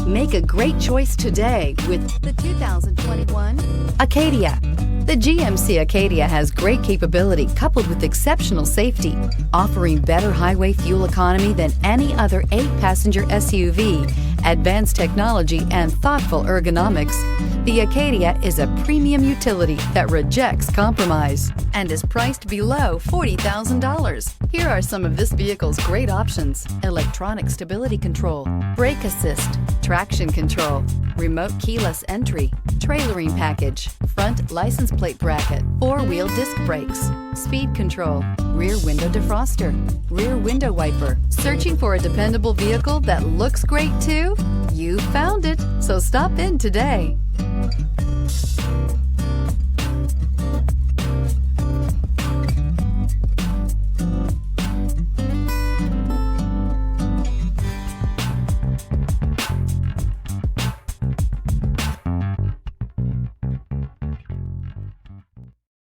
Make a great choice today with the 2021 Acadia. The GMC Acadia has great capability coupled with exceptional safety, offering better highway fuel economy than any other 8-passenger SUV, advanced technology, and thoughtful ergonomics. The Acadia is a premium utility that rejects compromise and is priced below $40,000. Here are some of this vehicle's great options: electronic stability control, brake assist, traction control, remote keyless entry, trailering package, front license plate bracket, 4-wheel disc brakes, speed control, rear window defroster, rear window wiper. Searching for a dependable vehicle that looks great too? You found it, so stop in today.